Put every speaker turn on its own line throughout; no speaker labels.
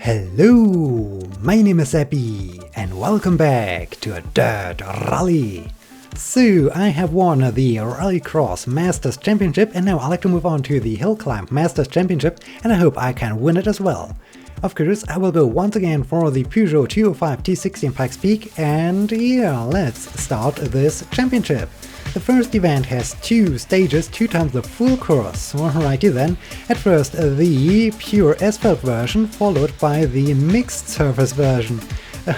Hello, my name is Abby and welcome back to a Dirt Rally. So I have won the Rallycross Masters Championship and now I'd like to move on to the Hill Climb Masters Championship and I hope I can win it as well. Of course, I will go once again for the Peugeot 205 T60 in Pikes Peak and yeah, let's start this championship. The first event has 2 stages, 2 times the full course. Alrighty then, at first the pure asphalt version, followed by the mixed surface version.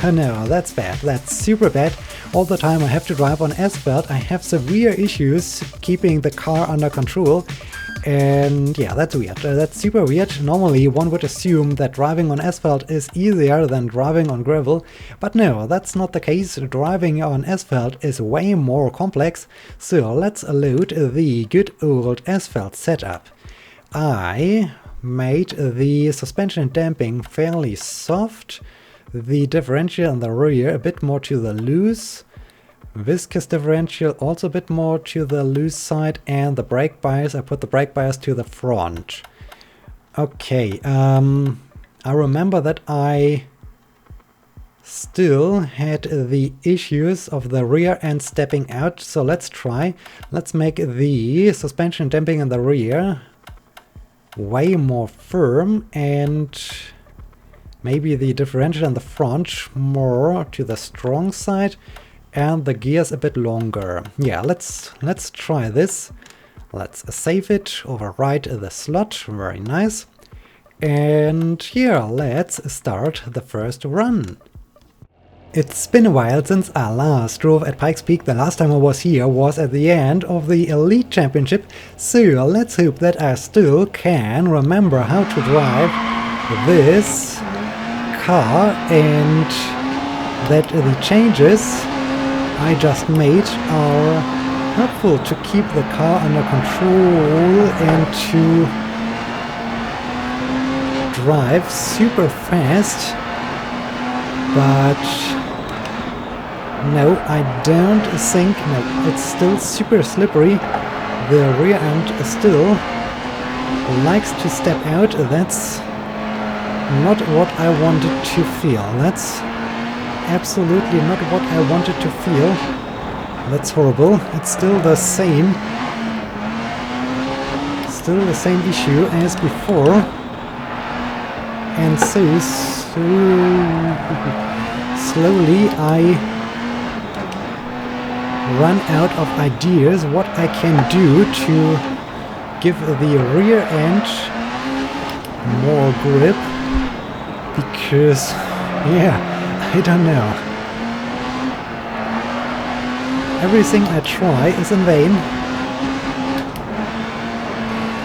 No, that's bad, that's super bad. All the time I have to drive on asphalt, I have severe issues keeping the car under control. And yeah, that's weird, that's super weird. Normally one would assume that driving on asphalt is easier than driving on gravel, but no, that's not the case. Driving on asphalt is way more complex, so let's load the good old asphalt setup. I made the suspension damping fairly soft, the differential in the rear a bit more to the loose, viscous differential also a bit more to the loose side, and the brake bias, I put the brake bias to the front. Okay, I remember that I still had the issues of the rear end stepping out, so let's try. Let's make the suspension damping in the rear way more firm and maybe the differential in the front more to the strong side. And the gears a bit longer. Yeah, let's try this. Let's save it, overwrite the slot, very nice. And yeah, let's start the first run. It's been a while since I last drove at Pikes Peak. The last time I was here was at the end of the Elite Championship, so let's hope that I still can remember how to drive this car and that the changes I just made are helpful to keep the car under control and to drive super fast. But no, I don't think, no, it's still super slippery. The rear end still likes to step out. That's not what I wanted to feel. That's absolutely not what I wanted to feel. That's horrible. It's still the same issue as before. And so slowly I run out of ideas what I can do to give the rear end more grip, because yeah, I don't know. Everything I try is in vain.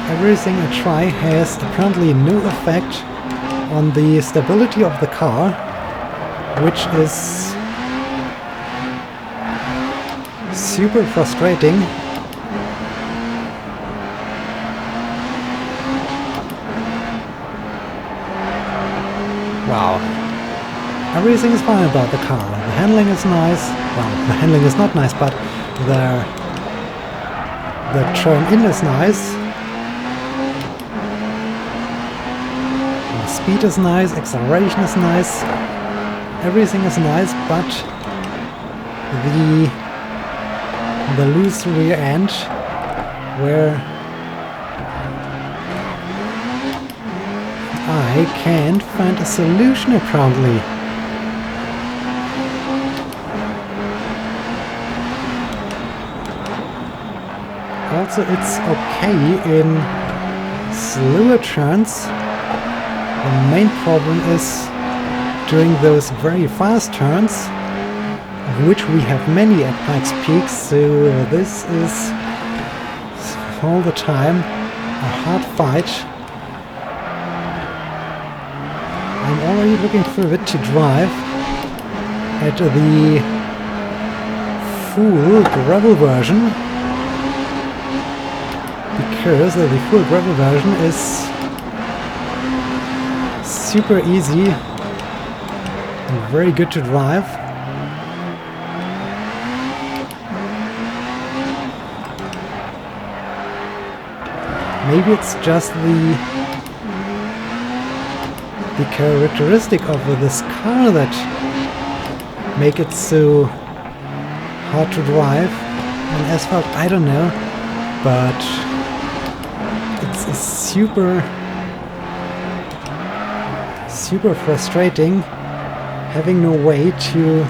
Everything I try has apparently no effect on the stability of the car, which is super frustrating. Wow. Everything is fine about the car. The handling is nice. Well, the handling is not nice, but the turn-in is nice. The speed is nice, acceleration is nice. Everything is nice, but the the loose rear end, where I can't find a solution apparently. Also, it's okay in slower turns. The main problem is during those very fast turns, of which we have many at Pikes Peak, so this is all the time a hard fight. I'm already looking forward to drive at the full gravel version, because the full gravel version is super easy and very good to drive. Maybe it's just the characteristic of this car that make it so hard to drive on asphalt, I don't know, but it's super frustrating having no way to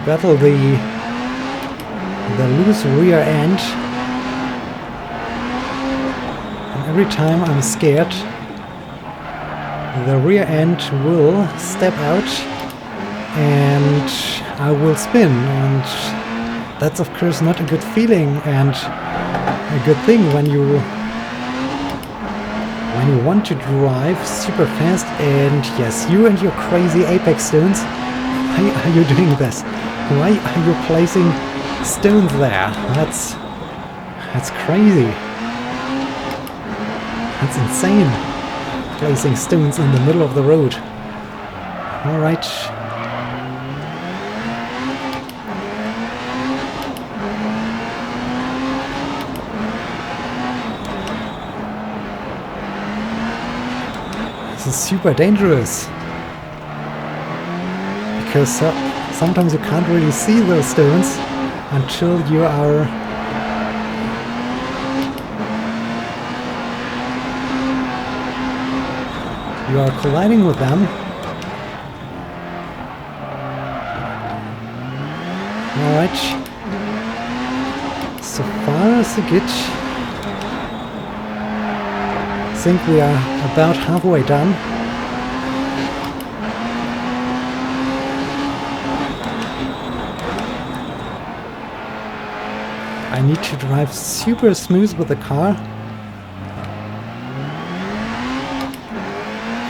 battle the loose rear end. And every time I'm scared the rear end will step out and I will spin, and that's of course not a good feeling and a good thing when you want to drive super fast. And yes, you and your crazy apex stones, why are you doing this? Why are you placing stones there? That's crazy. That's insane. Placing stones in the middle of the road. Alright. This is super dangerous. Because sometimes you can't really see those stones until you are colliding with them. Alright. So far so good. I think we are about halfway done. I need to drive super smooth with the car.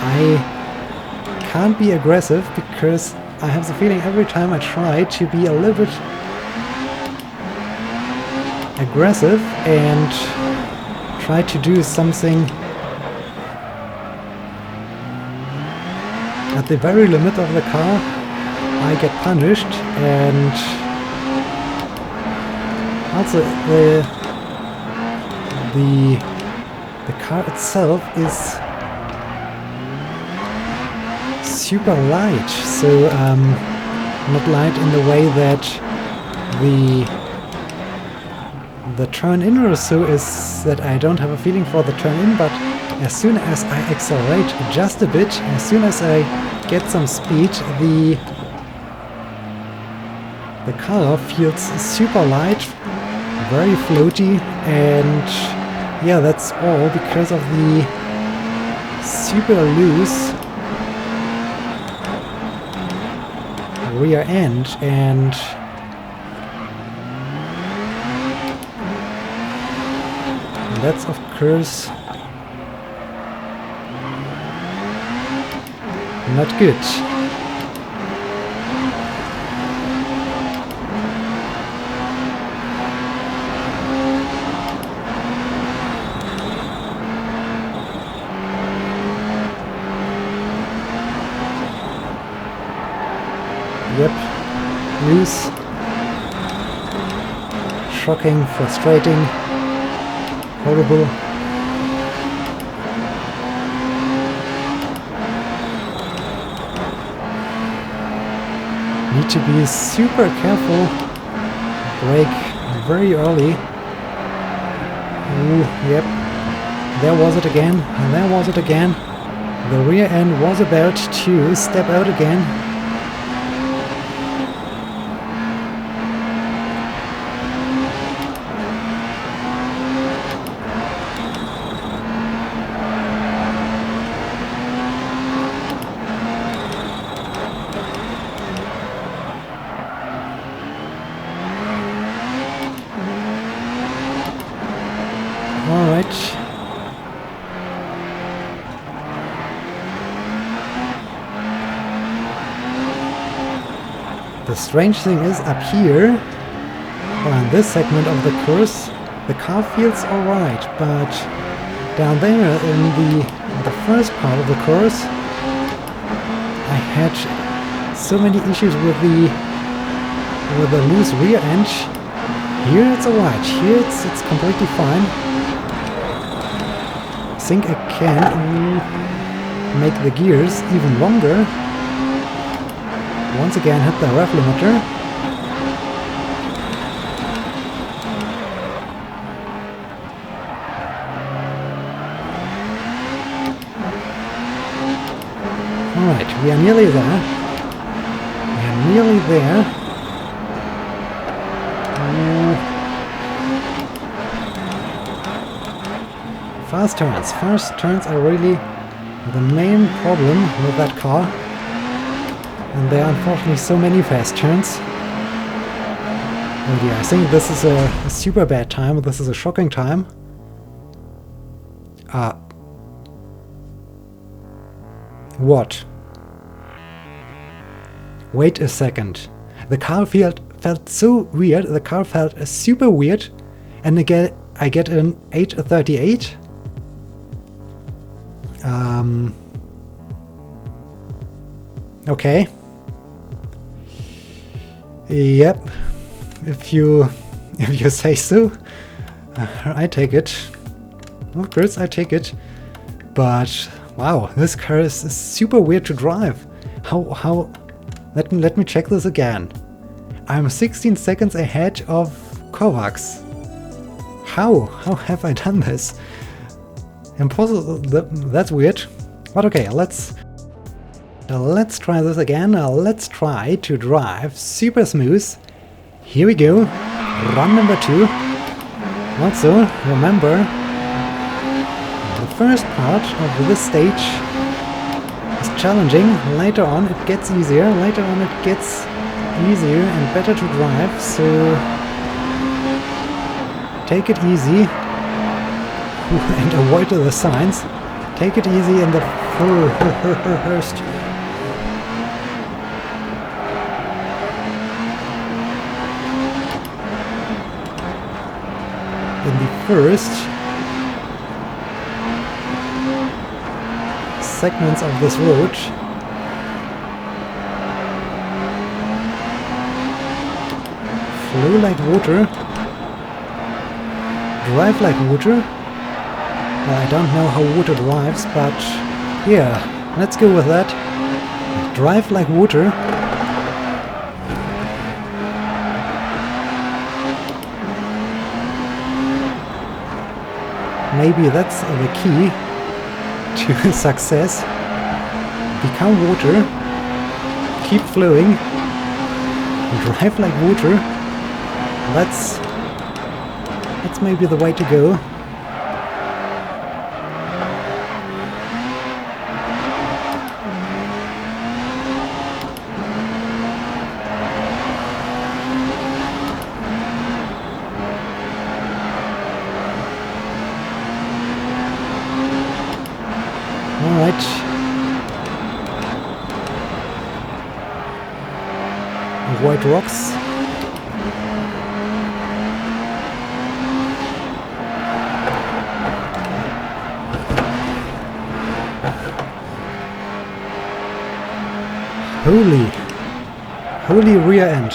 I can't be aggressive because I have the feeling every time I try to be a little bit aggressive and try to do something at the very limit of the car, I get punished. And also the car itself is super light, so not light in the way that the turn in or so is, that I don't have a feeling for the turn in, but as soon as I accelerate just a bit, as soon as I get some speed, the car feels super light, very floaty, and yeah, that's all because of the super loose rear end. And that's of course not good. Yep, loose, shocking, frustrating, horrible. Need to be super careful. Brake very early. Ooh, yep. There was it again. And there was it again. The rear end was about to step out again. Alright. The strange thing is, up here, on this segment of the course, the car feels alright, but down there in the first part of the course, I had so many issues with the loose rear end. Here it's alright, here it's completely fine. I think I can make the gears even longer. Once again hit the rev limiter. Alright, we are nearly there. We are nearly there. Fast turns. Fast turns are really the main problem with that car. And there are unfortunately so many fast turns. Oh dear, I think this is a super bad time. This is a shocking time. What? Wait a second. The car felt so weird. The car felt super weird. And again, I get an 838. Okay. Yep. If you say so, I take it. Of course, I take it. But wow, this car is super weird to drive. How? Let me check this again. I'm 16 seconds ahead of Kovacs. How have I done this? Impossible. That's weird. But okay, let's try this again. Let's try to drive super smooth. Here we go. Run number 2. Also, remember, the first part of this stage is challenging. Later on it gets easier. Later on it gets easier and better to drive. So take it easy and avoid the signs. Take it easy in the first. In the first segments of this road. Flow like water. Drive like water. Well, I don't know how water drives, but yeah, let's go with that. Drive like water. Maybe that's the key to success. Become water. Keep flowing. Drive like water. That's maybe the way to go. Alright. Avoid rocks. Holy rear end.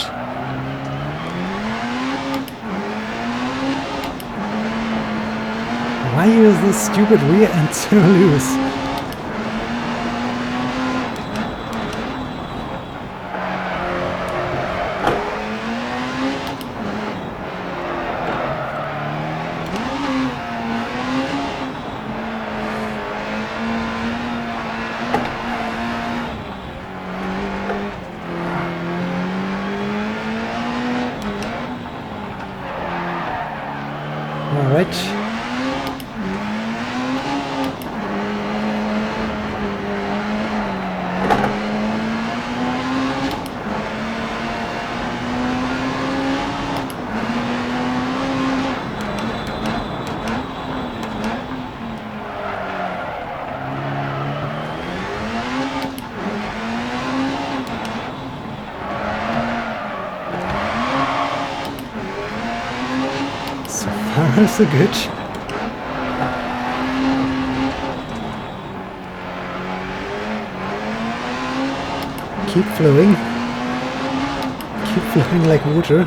Why is this stupid rear end so loose? Alright. So far, so good. Keep flowing. Keep flowing like water.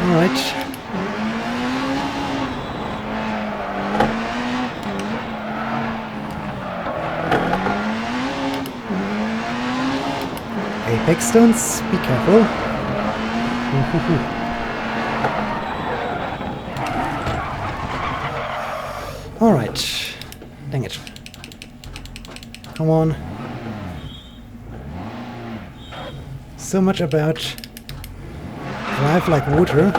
Alright. Apex stones, be careful. Alright. Dang it. Come on. So much about drive like water.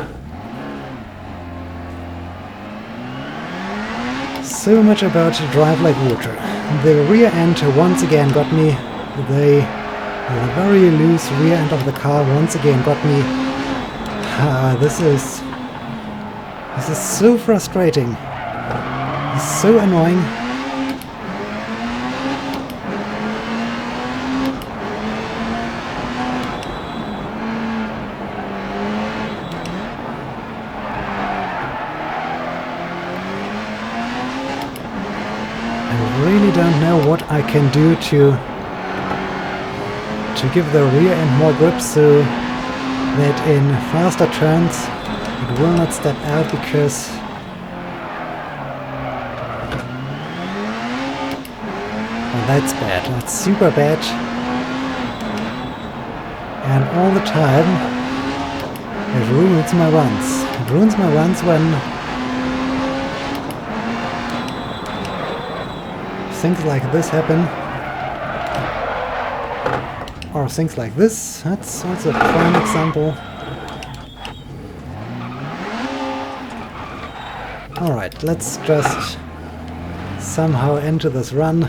So much about drive like water. The rear end once again got me. The very loose rear end of the car once again got me. This is so frustrating. It's so annoying. I really don't know what I can do to give the rear end more grip so that in faster turns it will not step out, because well, that's bad. That's super bad. And all the time it ruins my runs. It ruins my runs when things like this happen. Or things like this, that's also a prime example. Alright, let's just somehow enter this run.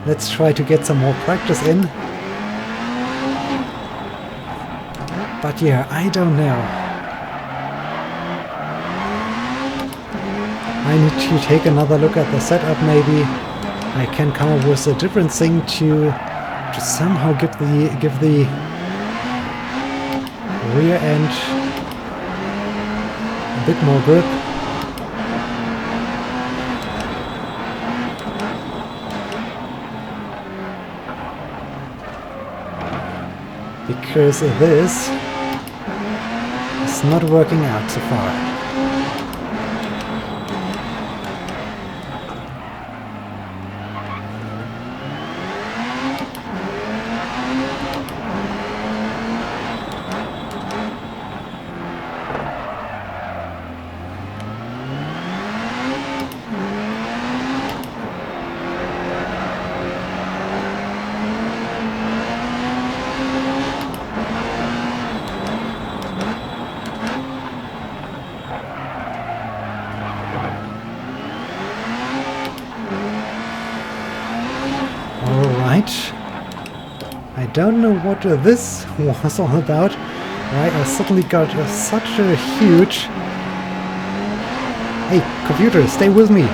Let's try to get some more practice in. But yeah, I don't know. I need to take another look at the setup maybe. I can come up with a different thing to somehow give the rear end a bit more grip. Because this is not working out so far. I don't know what this was all about. Right, I suddenly got such a huge... Hey, computer, stay with me!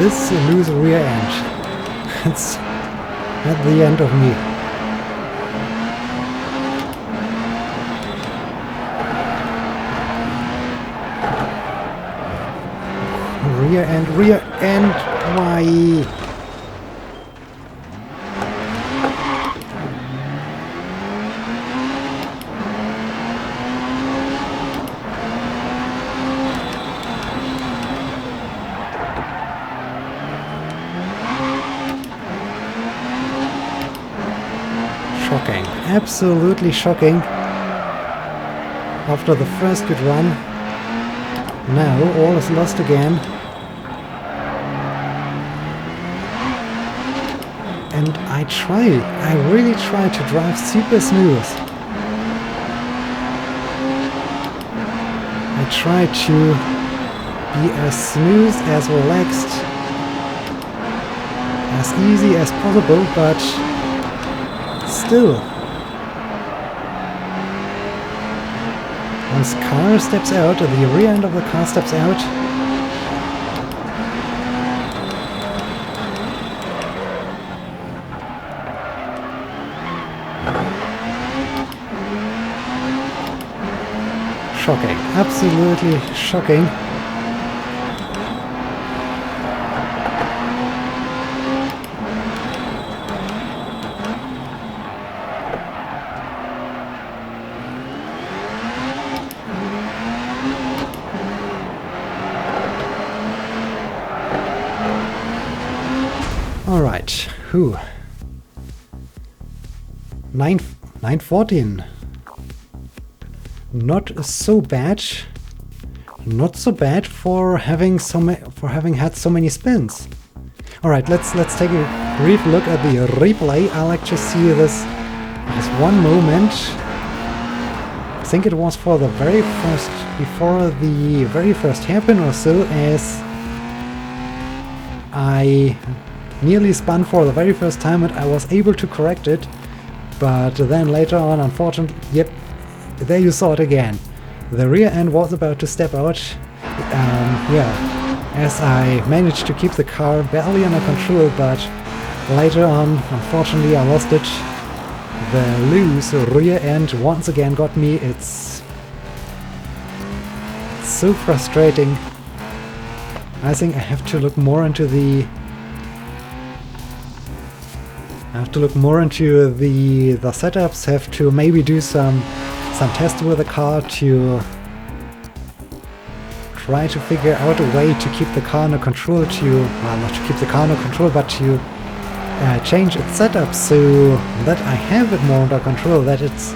this loose rear end. It's at the end of me. Rear end, why? Shocking, absolutely shocking. After the first good run, now all is lost again. And I really try to drive super smooth. I try to be as smooth, as relaxed, as easy as possible, but still. Once car steps out, or the rear end of the car steps out, shocking, absolutely shocking. All right, whew. 9:14. Not so bad. Not so bad for having had so many spins. All right, let's take a brief look at the replay. I like to see this one moment. I think it was for the very first, before the very first hairpin or so, as I nearly spun for the very first time and I was able to correct it, but then later on, unfortunately, yep, there you saw it again. The rear end was about to step out. Yeah, as I managed to keep the car barely under control, but later on, unfortunately, I lost it. The loose rear end once again got me. It's so frustrating. I think I have to look more into the the setups. Have to maybe do some tests with the car to try to figure out a way to keep the car under control, well, not to keep the car under control, but to change its setup so that I have it more under control, that it's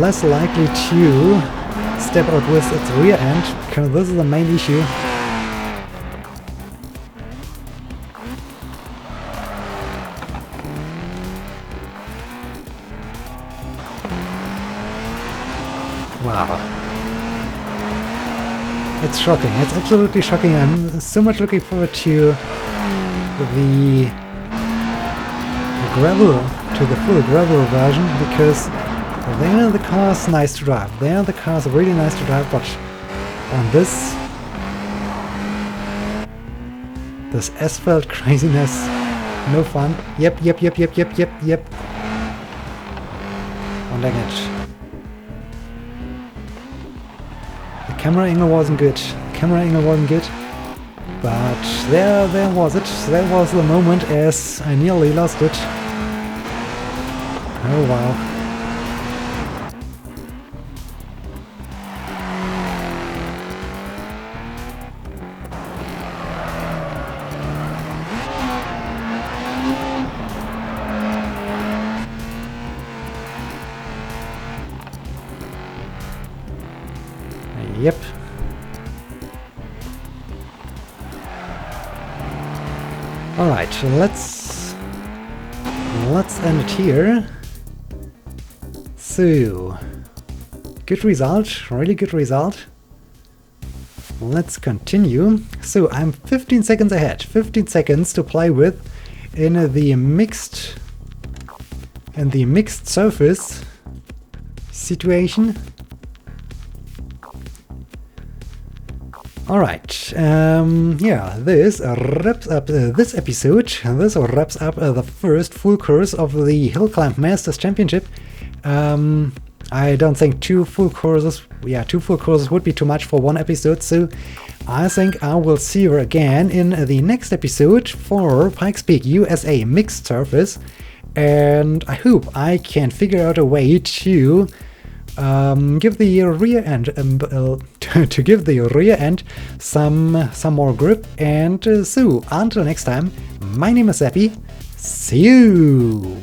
less likely to step out with its rear end, because this is the main issue. Wow. It's shocking. It's absolutely shocking. I'm so much looking forward to the gravel, to the full gravel version, because there the car's nice to drive. There the car's really nice to drive, but on this asphalt craziness, no fun. Yep. Oh, dang it. Camera angle wasn't good. But there was it. There was the moment as I nearly lost it. Oh wow. Yep. Alright, let's end it here. So, good result, really good result. Let's continue. So I'm 15 seconds ahead, 15 seconds to play with in the mixed surface situation. Alright, yeah, this wraps up this episode. This wraps up the first full course of the Hill Climb Masters Championship. I don't think two full courses would be too much for one episode, so I think I will see you again in the next episode for Pikes Peak USA Mixed Surface, and I hope I can figure out a way to give the rear end to give the rear end some more grip. And so until next time, my name is Epi. See you.